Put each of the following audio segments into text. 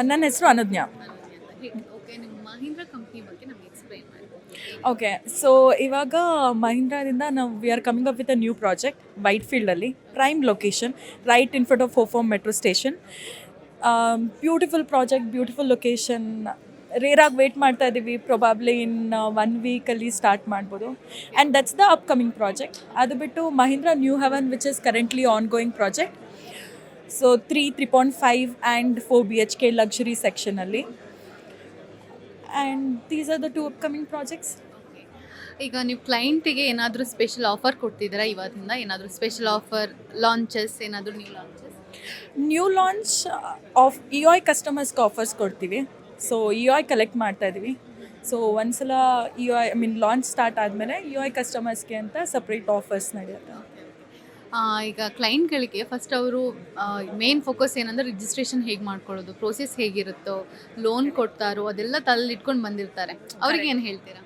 ನನ್ನ ಹೆಸರು ಅನುಜ್ಞಾ. ಓಕೆ, ನಿಮ್ಮ ಮಹೀಂದ್ರ ಕಂಪ್ನಿ ಬಗ್ಗೆ ನಮಗೆ ಎಕ್ಸ್ಪ್ಲೈನ್ ಮಾಡಿ. ಓಕೆ, ಸೊ ಇವಾಗ ಮಹೀಂದ್ರಾದಿಂದ ನಾವು we are coming up with a new project white ಫೀಲ್ಡಲ್ಲಿ prime location right in front of Hope Farm metro station. Beautiful project, beautiful location. ರೇರಾಗಿ ವೇಟ್ ಮಾಡ್ತಾ ಇದ್ದೀವಿ, ಪ್ರೊಬಾಬ್ಲಿ ಇನ್ 1 ವೀಕಲ್ಲಿ ಸ್ಟಾರ್ಟ್ ಮಾಡ್ಬೋದು. And that's the upcoming project. ಅದು ಬಿಟ್ಟು Mahindra New Haven which is currently ongoing project. So 3.5 and 4 BHK luxury ಸೆಕ್ಷನಲ್ಲಿ. And these are the 2 upcoming projects. ಈಗ ನೀವು ಕ್ಲೈಂಟಿಗೆ ಏನಾದರೂ ಸ್ಪೆಷಲ್ ಆಫರ್ ಕೊಡ್ತಿದ್ದೀರಾ? ಇವತ್ತಿಂದ ಏನಾದರೂ ಸ್ಪೆಷಲ್ ಆಫರ್, ಲಾಂಚಸ್, ಏನಾದರೂ new launches? New launch of E I ಕಸ್ಟಮರ್ಸ್ಗೆ ಆಫರ್ಸ್ ಕೊಡ್ತೀವಿ. ಸೊ ಇ ಐ ಕಲೆಕ್ಟ್ ಮಾಡ್ತಾ ಇದ್ದೀವಿ. ಸೊ ಒಂದ್ಸಲ ಲಾಂಚ್ ಸ್ಟಾರ್ಟ್ ಆದಮೇಲೆ ಇ ಐ ಕಸ್ಟಮರ್ಸ್ಗೆ ಅಂತ ಸಪ್ರೇಟ್ ಆಫರ್ಸ್ ನಡೆಯುತ್ತೆ. ಈಗ ಕ್ಲೈಂಟ್ಗಳಿಗೆ ಫಸ್ಟ್ ಅವರು ಮೇನ್ ಫೋಕಸ್ ಏನಂದರೆ ರಿಜಿಸ್ಟ್ರೇಷನ್ ಹೇಗೆ ಮಾಡ್ಕೊಳ್ಳೋದು, ಪ್ರೋಸೆಸ್ ಹೇಗಿರುತ್ತೋ, ಲೋನ್ ಕೊಡ್ತಾರೋ ಅದೆಲ್ಲ ತಲೆಯಲ್ಲಿ ಇಟ್ಕೊಂಡು ಬಂದಿರ್ತಾರೆ. ಅವ್ರಿಗೆ ಏನು ಹೇಳ್ತೀರಾ?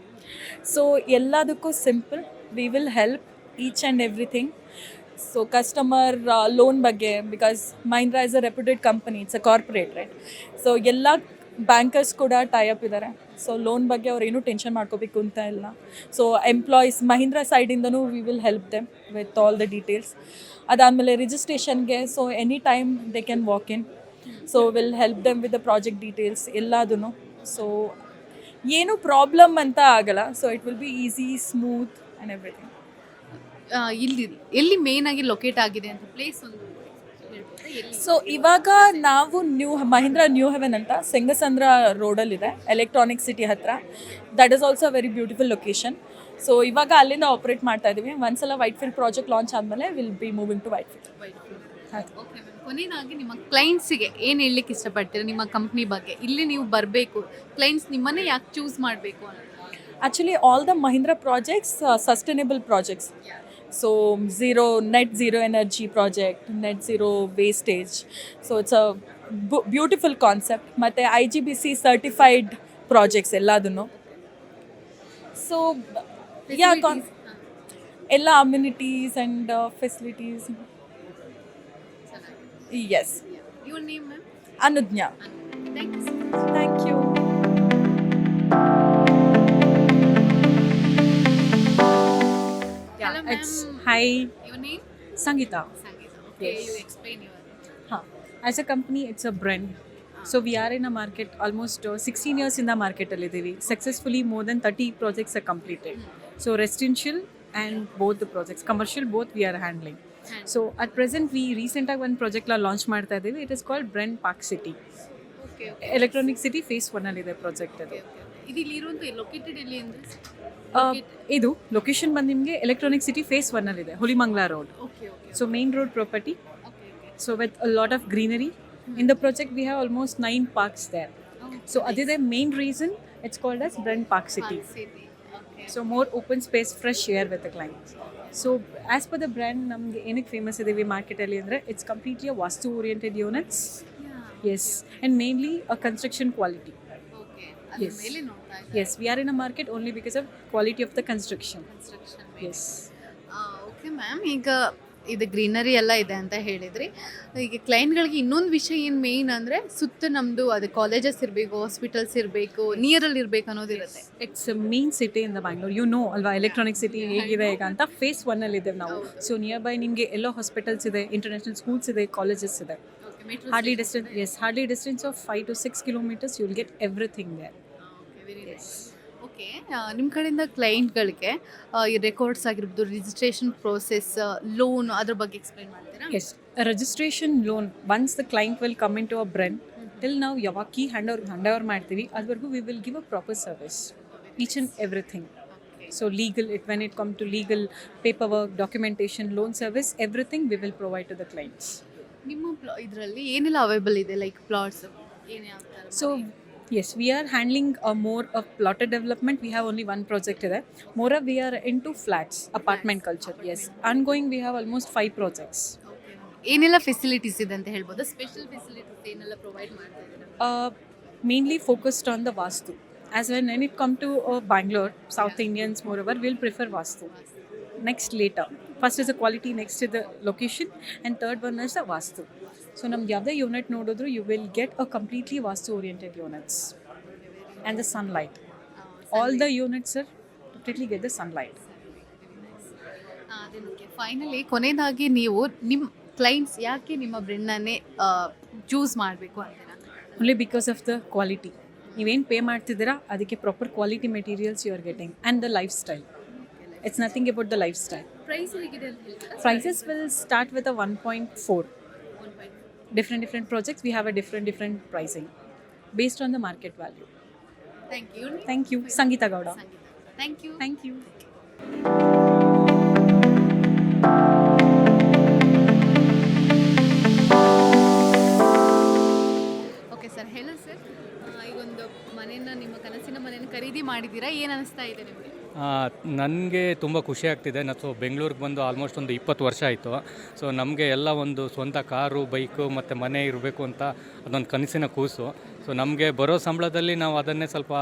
ಸೊ ಎಲ್ಲದಕ್ಕೂ simple, we will help each and everything. So customer loan ಬಗ್ಗೆ, because Mahindra is a reputed company, it's a corporate, right? So ಎಲ್ಲ ಬ್ಯಾಂಕರ್ಸ್ ಕೂಡ ಟೈಅಪ್ ಇದ್ದಾರೆ. ಸೊ ಲೋನ್ ಬಗ್ಗೆ ಅವ್ರು ಏನೂ ಟೆನ್ಷನ್ ಮಾಡ್ಕೋಬೇಕು ಅಂತ ಇಲ್ಲ. ಸೊ ಎಂಪ್ಲಾಯೀಸ್ ಮಹೀಂದ್ರಾ ಸೈಡಿಂದನೂ we will help them with all the details. ಅದಾದಮೇಲೆ ರಿಜಿಸ್ಟ್ರೇಷನ್ಗೆ so any time they can walk in. So will help them with the project details ಎಲ್ಲದೂ. ಸೊ ಏನೂ ಪ್ರಾಬ್ಲಮ್ ಅಂತ ಆಗಲ್ಲ. So it will be easy, smooth and everything. ಇಲ್ಲಿ ಎಲ್ಲಿ main ಆಗಿ locate ಆಗಿದೆ ಅಂತ ಪ್ಲೇಸ್ ಒಂದು ಹೇಳ್ಬೋದಾ? ಎಲ್ಲಿ? ಸೊ ಇವಾಗ ನಾವು ಮಹೀಂದ್ರಾ ನ್ಯೂ ಹೆವೆನ್ ಅಂತ ಸಿಂಗಸಂದ್ರ ರೋಡಲ್ಲಿದೆ, ಎಲೆಕ್ಟ್ರಾನಿಕ್ ಸಿಟಿ ಹತ್ರ. That is also very beautiful location. So ಇವಾಗ ಅಲ್ಲಿಂದ ಆಪ್ರೇಟ್ ಮಾಡ್ತಾ ಇದ್ದೀವಿ. ಒಂದ್ಸಲ ವೈಟ್ ಫೀಲ್ಡ್ ಪ್ರಾಜೆಕ್ಟ್ ಲಾಂಚ್ ಆದಮೇಲೆ will be moving to Whitefield. Okay ma'am, ಕೊನೆಯದಾಗಿ ನಿಮ್ಮ ಕ್ಲೈಂಟ್ಸಿಗೆ ಏನು ಹೇಳಲಿಕ್ಕೆ ಇಷ್ಟಪಡ್ತೀರಾ ನಿಮ್ಮ ಕಂಪ್ನಿ ಬಗ್ಗೆ? ಇಲ್ಲಿ ನೀವು ಬರಬೇಕು, ಕ್ಲೈಂಟ್ಸ್ ನಿಮ್ಮನ್ನೇ ಯಾಕೆ ಚೂಸ್ ಮಾಡಬೇಕು ಅನ್ನೋದು? Actually, all the Mahindra projects are sustainable projects. So net zero energy project, net zero wastage. So it's a beautiful concept. Matte IGBC certified projects elladunu. So yeah, ella amenities and facilities. Yes. Your name, ma'am? Anudnya. Thank you so much. Thank you. Hello, ma'am. It's hi, Your name? Sangeeta. Sangeeta. Okay, Yes. you explain your. Huh. As a company, it's a brand. So we are in a market almost 16 years in the market. Successfully, more than 30 projects are completed. So residential and both the projects, commercial both we are handling. So at present, we recently one project la launch ಮಾಡ್ತಾ ಇದ್ದೀವಿ. It is called Brand Park City. Okay, okay. Electronic City Phase 1 ಅಲ್ಲಿ ಇದೆ project ಅದು. ಇದು ಇಲ್ಲಿರುವಂಥ located ಎಲ್ಲಿ ಅಂದ್ರೆ? ಇದು ಲೊಕೇಶನ್ ಬಂದು ನಿಮಗೆ ಎಲೆಕ್ಟ್ರಾನಿಕ್ ಸಿಟಿ ಫೇಸ್ 1 ಅಲ್ಲಿ ಇದೆ, Hulimangala road. Okay okay So main road property. Okay okay. So with a lot of greenery. In the project, we have almost 9 parks there. So that is the main reason it's called as Brand Park City. Okay. So more open space, fresh air with the clients. So as per the brand, ನಮಗೆ ಏನಕ್ಕೆ famous ಇದೆ ಮಾರ್ಕೆಟಲ್ಲಿ ಅಂದರೆ it's completely Vastu oriented units. Yes, and mainly a construction quality. Okay. ಅದ್ರ Yes. ಮೇಲೆ ನೋಡ್ತಾ ಇದ್ದಾರೆ. Yes, we are in a market only because of quality of the construction. Construction. Yes. Okay ma'am, ಈಗ ಇದು ಗ್ರೀನರಿ ಎಲ್ಲ ಇದೆ ಅಂತ ಹೇಳಿದ್ರಿ. ಈಗ ಕ್ಲೈಂಟ್ಗಳಿಗೆ ಇನ್ನೊಂದು ವಿಷಯ ಏನು ಮೇಯ್ನ್ ಅಂದರೆ ಸುತ್ತ ನಮ್ಮದು ಅದು ಕಾಲೇಜಸ್ ಇರಬೇಕು, ಹಾಸ್ಪಿಟಲ್ಸ್ ಇರಬೇಕು, ನಿಯರಲ್ಲಿ ಇರಬೇಕು ಅನ್ನೋದಿರುತ್ತೆ. It's main city in the Bangalore. You know ಅಲ್ವಾ ಎಲೆಕ್ಟ್ರಾನಿಕ್ ಸಿಟಿ ಹೇಗಿದೆ ಈಗ ಅಂತ. ಫೇಸ್ 1 ಅಲ್ಲಿ ಇದ್ದೇವೆ ನಾವು. ಸೊ ನಿಯರ್ ಬೈ ನಿಮಗೆ ಎಲ್ಲೋ ಹಾಸ್ಪಿಟಲ್ಸ್ ಇದೆ, ಇಂಟರ್ನ್ಯಾಷನಲ್ ಸ್ಕೂಲ್ಸ್ ಇದೆ, ಕಾಲೇಜಸ್ ಇದೆ. Hardly distance of 5 to 6 kilometers, you will get everything there. Okay, ನಿಮ್ಮ ಕಡೆಯಿಂದ ಕ್ಲೈಂಟ್ಗಳಿಗೆ ಈ ರೆಕಾರ್ಡ್ಸ್ ಆಗಿರ್ಬೋದು, ರಿಜಿಸ್ಟ್ರೇಷನ್ ಪ್ರೋಸೆಸ್, ಲೋನ್, ಅದ್ರ ಬಗ್ಗೆ ಎಕ್ಸ್ಪ್ಲೈನ್ ಮಾಡ್ತೀರಾ? Yes, a registration loan, once the client will come into a brand, till now ಯಾವಾಗ key hand over ಮಾಡ್ತೀವಿ ಅದುವರೆಗೂ we will give a proper service, each and everything. So legal, when it comes to legal, paperwork, documentation, loan service, everything we will provide to the clients. ನಿಮ್ಮ ಇದರಲ್ಲಿ ಏನೆಲ್ಲ available ಇದೆ, like plots ಏನೇ ಆಗ್ತಾರೆ? So yes, we are handling more of plotted development. We have only one project there. More of we are into flats, apartment culture. Yes, ongoing we have almost 5 projects. ಏನೆಲ್ಲ facilities ಇದೆ ಅಂತ ಹೇಳ್ಬೋದು? Special facilities ಏನೆಲ್ಲ provide ಮಾಡ್ತಾ ಇದ್ದೀರಾ? Mainly focused on the Vastu. As when it comes to Bangalore, South Indians moreover will prefer Vastu. Next later. First is the quality, next is the location, and third one is the Vastu. So ನಮ್ದು ಯಾವುದೇ unit ನೋಡಿದ್ರು you will get a completely Vastu oriented units and the sunlight. All the units sir completely get the sunlight. Finally ಕೊನೆಯದಾಗಿ ನೀವು ನಿಮ್ಮ clients ಯಾಕೆ ನಿಮ್ಮ ಬ್ರ್ಯಾಂಡನ್ನೇ choose ಮಾಡಬೇಕು ಅಂತೀರಾ? Only because of the quality. ನೀವೇನು ಪೇ ಮಾಡ್ತಿದ್ದೀರಾ ಅದಕ್ಕೆ proper quality materials you are getting and the lifestyle. It's nothing about the lifestyle. Price ಹೇಗಿದೆ ಅಂತ ಹೇಳ್ತೀರಾ? Prices will start with a 1.4. Different projects, we have a different pricing based on the market value. Thank you. Thank you. Sangeeta Gowda. Thank you. Thank you. Okay sir, ಹೇಳಿ sir, ಈಗೊಂದು ಮನೆಯನ್ನು ನಿಮ್ಮ ಕನಸಿನ ಮನೆಯನ್ನು ಖರೀದಿ ಮಾಡಿದ್ದೀರಾ, ಏನು ಅನಿಸ್ತಾ ಇದೆ ನಿಮಗೆ? ನನಗೆ ತುಂಬ ಖುಷಿ ಆಗ್ತಿದೆ. ಸೊ ಬೆಂಗಳೂರಿಗೆ ಬಂದು ಆಲ್ಮೋಸ್ಟ್ ಒಂದು 20 ವರ್ಷ ಆಯಿತು. ಸೊ ನಮಗೆ ಎಲ್ಲ ಒಂದು ಸ್ವಂತ ಕಾರು, ಬೈಕು ಮತ್ತು ಮನೆ ಇರಬೇಕು ಅಂತ ಅದೊಂದು ಕನಸಿನ ಕೂಸು. ಸೊ ನಮಗೆ ಬರೋ ಸಂಬಳದಲ್ಲಿ ನಾವು ಅದನ್ನೇ ಸ್ವಲ್ಪ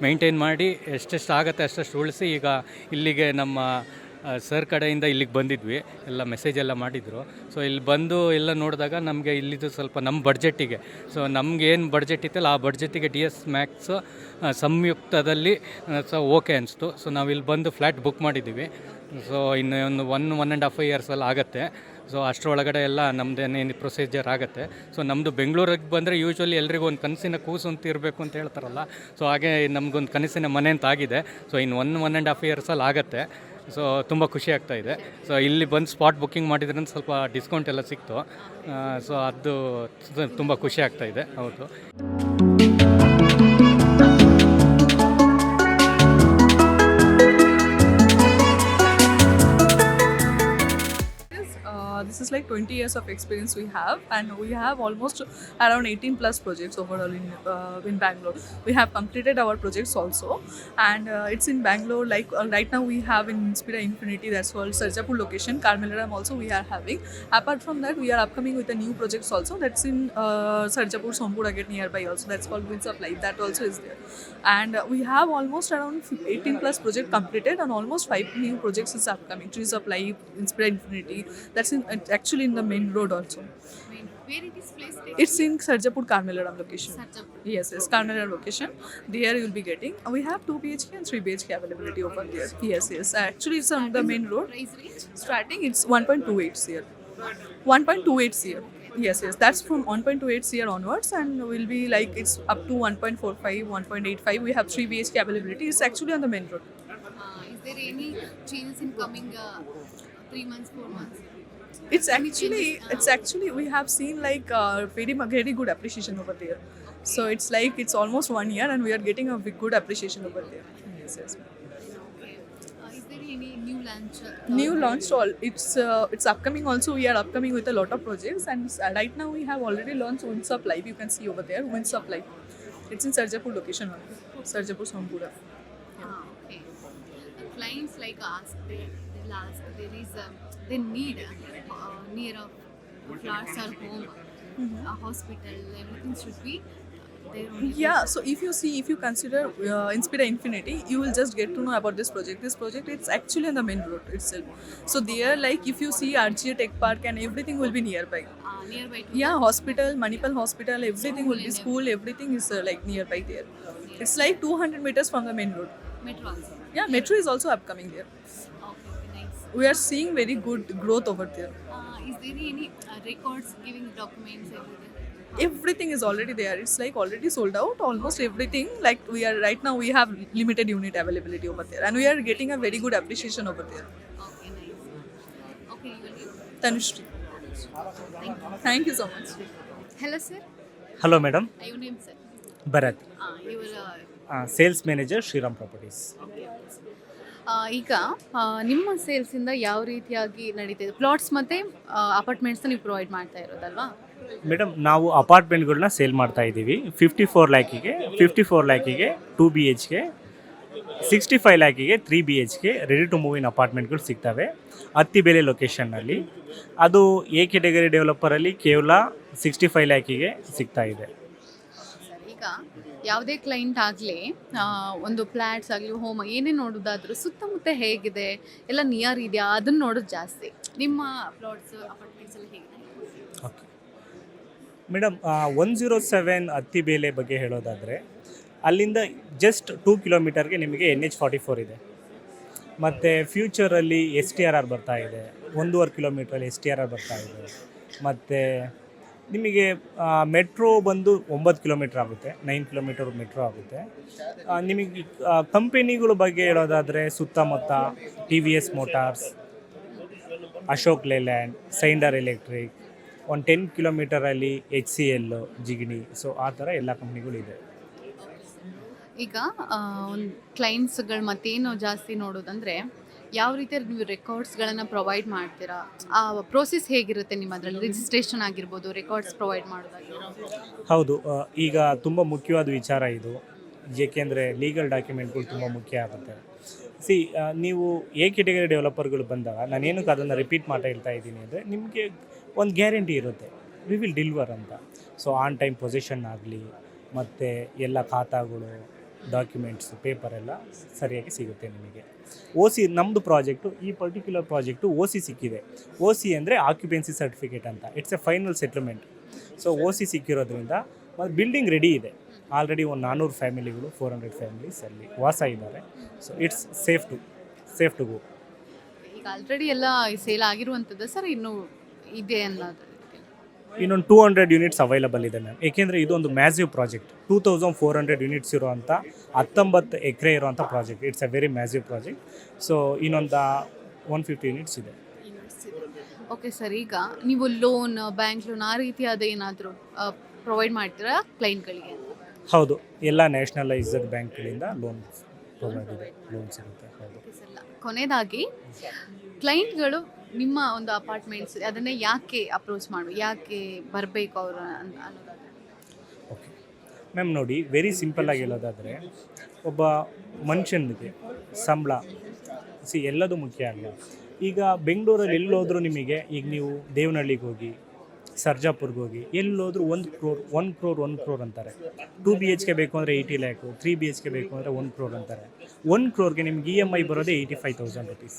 ಮೇಂಟೈನ್ ಮಾಡಿ ಎಷ್ಟೆಷ್ಟು ಆಗುತ್ತೆ ಅಷ್ಟಷ್ಟು ಉಳಿಸಿ ಈಗ ಇಲ್ಲಿಗೆ ನಮ್ಮ ಸರ್ ಕಡೆಯಿಂದ ಇಲ್ಲಿಗೆ ಬಂದಿದ್ವಿ. ಎಲ್ಲ ಮೆಸೇಜ್ ಎಲ್ಲ ಮಾಡಿದರು. ಸೊ ಇಲ್ಲಿ ಬಂದು ಎಲ್ಲ ನೋಡಿದಾಗ ನಮಗೆ ಇಲ್ಲಿದ್ದು ಸ್ವಲ್ಪ ನಮ್ಮ ಬಡ್ಜೆಟ್ಟಿಗೆ, ಸೊ ನಮ್ಗೆ ಏನು ಬಡ್ಜೆಟ್ ಇತ್ತಲ್ಲ ಆ ಬಡ್ಜೆಟ್ಟಿಗೆ DS Max ಸಂಯುಕ್ತದಲ್ಲಿ ಸೊ ಓಕೆ ಅನಿಸ್ತು. ಸೊ ನಾವು ಇಲ್ಲಿ ಬಂದು ಫ್ಲ್ಯಾಟ್ ಬುಕ್ ಮಾಡಿದ್ದೀವಿ. ಸೊ ಇನ್ನು ಒಂದು 1.5 ಇಯರ್ಸಲ್ಲಿ ಆಗುತ್ತೆ. ಸೊ ಅಷ್ಟರೊಳಗಡೆ ಎಲ್ಲ ನಮ್ಮದೇನೇನು ಪ್ರೊಸೀಜರ್ ಆಗುತ್ತೆ. ಸೊ ನಮ್ಮದು ಬೆಂಗಳೂರಿಗೆ ಬಂದರೆ ಯೂಶ್ವಲಿ ಎಲ್ರಿಗೂ ಒಂದು ಕನಸಿನ ಕೂಸು ಅಂತ ಇರಬೇಕು ಅಂತ ಹೇಳ್ತಾರಲ್ಲ, ಸೊ ಹಾಗೆ ನಮಗೊಂದು ಕನಸಿನ ಮನೆ ಅಂತ ಆಗಿದೆ. ಸೊ ಇನ್ನು 1.5 ಇಯರ್ಸಲ್ಲಿ ಆಗುತ್ತೆ. ಸೊ ತುಂಬ ಖುಷಿ ಆಗ್ತಾ ಇದೆ. ಸೊ ಇಲ್ಲಿ ಬಂದು ಸ್ಪಾಟ್ ಬುಕ್ಕಿಂಗ್ ಮಾಡಿದ್ರಿಂದ ಸ್ವಲ್ಪ ಡಿಸ್ಕೌಂಟ್ ಎಲ್ಲ ಸಿಕ್ತು. ಸೊ ಅದು ತುಂಬ ಖುಷಿ ಆಗ್ತಾ ಇದೆ. ಹೌದು. This is like 20 years of experience we have, and we have almost around 18 plus projects overall in Bangalore. We have completed our projects also, and it's in Bangalore. Like right now we have in Inspira Infinity, that's called Sarjapur location. Carmelaram also we are having. Apart from that, we are upcoming with the new projects also. That's in Sarjapur Sompura Gate nearby also. That's called Winds of Life. That also is there, and we have almost around 18 plus project completed, and almost 5 new projects is upcoming. Trees of Life, Inspira Infinity. That's in actually in the main road also. Where it is placed? It's in Sarjapur Carmelaram location. Sarjapur. Yes, Carmelaram location. There you will be getting. We have 2 BHK and 3 BHK availability over there. Yes. Actually, it's on the main road. Price range? Starting, it's 1.28 CR. 1.28 CR. Yes. That's from 1.28 CR onwards, and will be like it's up to 1.45, 1.85. We have 3 BHK availability. It's actually on the main road. Is there any changes in coming 3 months, 4 months? It's actually we have seen like very good appreciation over there. So it's like it's almost 1 year, and we are getting a good appreciation over there. Yes. Okay. Is there any new launch? New launch, it's upcoming also. We are upcoming with a lot of projects, and right now we have already launched Winds of Life. You can see over there, Winds of Life. It's in Sarjapur location only. Sarjapur Sompura. Okay. Clients like ask, they'll ask, they need near a flats or home, a hospital, everything should be there only. Yeah, so if you consider Inspira Infinity, you will just get to know about this project. This project, it's actually on the main road itself. So there, like if you see RGA Tech Park and everything will be nearby. Nearby to Yeah, hospital, Manipal Hospital, everything will be school, everything is like nearby there. It's like 200 meters from the main road. metro also. Yeah, metro is also upcoming there. Okay, nice. We are seeing very good growth over there. Is there any records giving documents, everything? Everything is already there. It's like already sold out, almost everything. Like we are right now, we have limited unit availability over there, and we are getting a very good appreciation over there. Okay, nice. Okay, you will give. Tanushree, thank you so much. Hello, sir. Hello madam, Your name, sir? Bharat, You will. Sales manager Shriram Properties. ಈಗ ನಿಮ್ಮ ಸೇಲ್ಸಿಂದ ಯಾವ ರೀತಿಯಾಗಿ ನಡೀತಿದೆ? Plots ಮತ್ತು ಅಪಾರ್ಟ್ಮೆಂಟ್ಸ್ನ ನೀವು provide ಮಾಡ್ತಾ ಇರೋದಲ್ವಾ? Madam, ನಾವು ಅಪಾರ್ಟ್ಮೆಂಟ್ಗಳನ್ನ sale ಮಾಡ್ತಾ ಇದ್ದೀವಿ. 54 ಲ್ಯಾಕಿಗೆ 2 BHK, 65 ಲ್ಯಾಕಿಗೆ 3 BHK ready to move in ಅಪಾರ್ಟ್ಮೆಂಟ್ಗಳು ಸಿಗ್ತವೆ ಅತ್ತಿಬೇಲೆ ಲೊಕೇಶನ್ನಲ್ಲಿ. ಅದು ಎ ಕೆಟಗರಿ ಡೆವಲಪರಲ್ಲಿ ಕೇವಲ 65 ಲ್ಯಾಕಿಗೆ ಸಿಗ್ತಾ ಇದೆ. ಈಗ ಯಾವುದೇ ಕ್ಲೈಂಟ್ ಆಗಲಿ ಒಂದು ಫ್ಲ್ಯಾಟ್ಸ್ ಆಗಲಿ ಹೋಮ್ ಏನೇ ನೋಡೋದಾದ್ರೂ ಸುತ್ತಮುತ್ತ ಹೇಗಿದೆ, ಎಲ್ಲ ನಿಯರ್ ಇದೆಯಾ, ಅದನ್ನು ನೋಡೋದು ಜಾಸ್ತಿ. ನಿಮ್ಮ ಪ್ಲಾಟ್ಸ್ ಅಪಾರ್ಟ್ಮೆಂಟ್ಸ್ ಎಲ್ಲ ಹೇಗಿದೆ? ಓಕೆ, ಮೇಡಮ್ 107 ಅತ್ತಿಬೇಲೆ ಬಗ್ಗೆ ಹೇಳೋದಾದರೆ ಅಲ್ಲಿಂದ ಜಸ್ಟ್ 2 ಕಿಲೋಮೀಟರ್ಗೆ ನಿಮಗೆ NH44 ಇದೆ. ಮತ್ತು ಫ್ಯೂಚರಲ್ಲಿ STRR ಬರ್ತಾ ಇದೆ, 1.5 ಕಿಲೋಮೀಟ್ರಲ್ಲಿ STRR ಬರ್ತಾ ಇದೆ. ಮತ್ತು ನಿಮಗೆ ಮೆಟ್ರೋ ಬಂದು 9 ಕಿಲೋಮೀಟ್ರ್ ಆಗುತ್ತೆ, 9 ಕಿಲೋಮೀಟರ್ ಮೆಟ್ರೋ ಆಗುತ್ತೆ. ನಿಮಗೆ ಕಂಪೆನಿಗಳ ಬಗ್ಗೆ ಹೇಳೋದಾದರೆ ಸುತ್ತಮುತ್ತ TVS motors, Ashok Leyland, Schneider Electric, ಒಂದು 10 ಕಿಲೋಮೀಟರಲ್ಲಿ HCL, ಜಿಗಣಿ, ಸೊ ಆ ಥರ ಎಲ್ಲ ಕಂಪ್ನಿಗಳಿದೆ. ಈಗ ಒಂದು ಕ್ಲೈಂಟ್ಸ್ಗಳು ಮತ್ತೇನು ಜಾಸ್ತಿ ನೋಡೋದಂದರೆ ಯಾವ ರೀತಿಯಲ್ಲಿ ನೀವು ರೆಕಾರ್ಡ್ಸ್ಗಳನ್ನು ಪ್ರೊವೈಡ್ ಮಾಡ್ತೀರಾ, ಆ ಪ್ರೋಸೆಸ್ ಹೇಗಿರುತ್ತೆ ನಿಮ್ಮ ಅದರಲ್ಲಿ ರಿಜಿಸ್ಟ್ರೇಷನ್ ಆಗಿರ್ಬೋದು, ರೆಕಾರ್ಡ್ಸ್ ಪ್ರೊವೈಡ್ ಮಾಡೋದಾಗಿರ್ಬೋದು? ಹೌದು, ಈಗ ತುಂಬ ಮುಖ್ಯವಾದ ವಿಚಾರ ಇದು, ಏಕೆಂದರೆ ಲೀಗಲ್ ಡಾಕ್ಯುಮೆಂಟ್ಗಳು ತುಂಬ ಮುಖ್ಯ ಆಗುತ್ತೆ. ನೀವು ಎ ಕೆಟಗರಿ ಡೆವಲಪರ್ಗಳು ಬಂದಾಗ ನಾನೇನಕ್ಕೆ ಅದನ್ನು ರಿಪೀಟ್ ಮಾಡ್ತಾ ಹೇಳ್ತಾ ಇದ್ದೀನಿ ಅಂದರೆ, ನಿಮಗೆ ಒಂದು ಗ್ಯಾರಂಟಿ ಇರುತ್ತೆ, ವಿ ವಿಲ್ ಡಿಲಿವರ್ ಅಂತ. ಸೊ ಆನ್ ಟೈಮ್ ಪೊಸಿಷನ್ ಆಗಲಿ, ಮತ್ತು ಎಲ್ಲ ಖಾತಾಗಳು, ಡಾಕ್ಯುಮೆಂಟ್ಸ್, ಪೇಪರ್ ಎಲ್ಲ ಸರಿಯಾಗಿ ಸಿಗುತ್ತೆ ನಿಮಗೆ. OC ನಮ್ಮದು ಪ್ರಾಜೆಕ್ಟು, ಈ ಪರ್ಟಿಕ್ಯುಲರ್ ಪ್ರಾಜೆಕ್ಟು OC ಸಿಕ್ಕಿದೆ. OC ಅಂದರೆ ಆಕ್ಯುಪೆನ್ಸಿ ಸರ್ಟಿಫಿಕೇಟ್ ಅಂತ, it's a final settlement. So OC ಸಿಕ್ಕಿರೋದ್ರಿಂದ ಬಿಲ್ಡಿಂಗ್ ರೆಡಿ ಇದೆ. ಆಲ್ರೆಡಿ ಒಂದು 400 ಫ್ಯಾಮಿಲಿಗಳು, 400 ಫ್ಯಾಮಿಲೀಸ್ ಅಲ್ಲಿ ವಾಸ ಇದ್ದಾರೆ. So it's safe to go. ಈಗ ಆಲ್ರೆಡಿ ಎಲ್ಲ ಸೇಲ್ ಆಗಿರುವಂಥದ್ದು ಸರ್, ಇನ್ನೂ ಇದೆ ಅನ್ನೋದು? ಇನ್ನೊಂದು 200 ಯೂನಿಟ್ಸ್ ಅವೈಲಬಲ್ ಇದೆ ಮ್ಯಾಮ್. ಏಕೆಂದರೆ ಇದೊಂದು ಮ್ಯಾಸಿವ್ ಪ್ರಾಜೆಕ್ಟ್, 2400 ಯೂನಿಟ್ಸ್ ಇರುವಂಥ 19 ಎಕರೆ ಇರುವಂಥ project. It's a very massive project. So ಇನ್ನೊಂದು 150 ಯೂನಿಟ್ಸ್ ಇದೆ. ಓಕೆ ಸರ್, ಈಗ ನೀವು ಲೋನ್, ಬ್ಯಾಂಕ್ ಲೋನ್ ಆ ರೀತಿಯಾದ ಏನಾದರೂ ಪ್ರೊವೈಡ್ ಮಾಡ್ತೀರಾ ಕ್ಲೈಂಟ್ಗಳಿಗೆ? ಹೌದು, ಎಲ್ಲ ನ್ಯಾಷನಲೈಸ್ಡ್ ಬ್ಯಾಂಕ್ಗಳಿಂದ ಲೋನ್ ಸಿಗುತ್ತೆ. ಹೌದು. ಕೊನೆಯದಾಗಿ ಕ್ಲೈಂಟ್ಗಳು ನಿಮ್ಮ ಒಂದು ಅಪಾರ್ಟ್ಮೆಂಟ್ಸ್ ಅದನ್ನೇ ಯಾಕೆ ಅಪ್ರೋಚ್ ಯಾಕೆ ಬರಬೇಕು ಅವರು ಅನ್ನೋದಾದ್ರೆ? ಓಕೆ ಮ್ಯಾಮ್, ನೋಡಿ, ವೆರಿ ಸಿಂಪಲ್ಲಾಗಿ ಹೇಳೋದಾದರೆ, ಒಬ್ಬ ಮನುಷ್ಯನಿಗೆ ಸಂಬಳ ಎಲ್ಲದೂ ಮುಖ್ಯ ಅಲ್ಲ. ಈಗ ಬೆಂಗಳೂರಲ್ಲಿ ಎಲ್ಲೋದ್ರೂ ನಿಮಗೆ, ಈಗ ನೀವು ದೇವನಹಳ್ಳಿಗೆ ಹೋಗಿ, ಸರ್ಜಾಪುರ್ಗೆ ಹೋಗಿ, ಎಲ್ಲೋದ್ರೂ 1 crore ಅಂತಾರೆ. 2 BHK ಬೇಕು ಅಂದರೆ 80 lakhs, 3 BHK ಬೇಕು ಅಂದರೆ 1 crore ಅಂತಾರೆ. 1 crore ನಿಮ್ಗೆ EMI ಬರೋದೇ 85,000 rupees.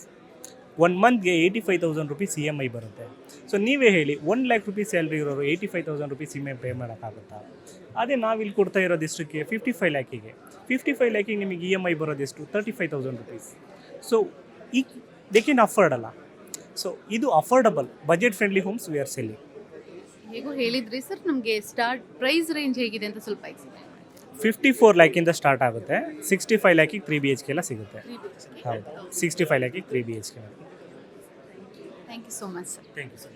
1 ಮಂತ್ಗೆ 85,000 rupees EMI ಬರುತ್ತೆ. ಸೊ ನೀವೇ ಹೇಳಿ, 1 lakh rupees ಸ್ಯಾಲ್ರಿ ಇರೋರು 85,000 rupees EMI ಪೇ ಮಾಡೋಕ್ಕಾಗುತ್ತಾ? ಅದೇ ನಾವಿಲ್ಲಿ ಕೊಡ್ತಾ ಇರೋದು ಎಷ್ಟಕ್ಕೆ? 55 lakhಗೆ. 55 lakhಗೆ ನಿಮಗೆ EMI ಬರೋದೆಷ್ಟು? 35,000 rupees. So they can afford ಅಲ್ಲ. ಸೊ ಇದು affordable, budget friendly homes we are selling. ಹೇಗೂ ಹೇಳಿದ್ರಿ ಸರ್, ನಮಗೆ ಸ್ಟಾರ್ಟ್ ಪ್ರೈಸ್ ರೇಂಜ್ ಹೇಗಿದೆ ಅಂತ ಸ್ವಲ್ಪ ಎಕ್ಸ್ಪ್ಲೈನ್ ಮಾಡಿ. 54 lakhಯಿಂದ ಸ್ಟಾರ್ಟ್ ಆಗುತ್ತೆ, 65 lakhಗೆ 3 BHK ಎಲ್ಲ ಸಿಗುತ್ತೆ. ಹೌದು, 65 lakhಗೆ 3 BHK. Thank you so much sir. Thank you sir.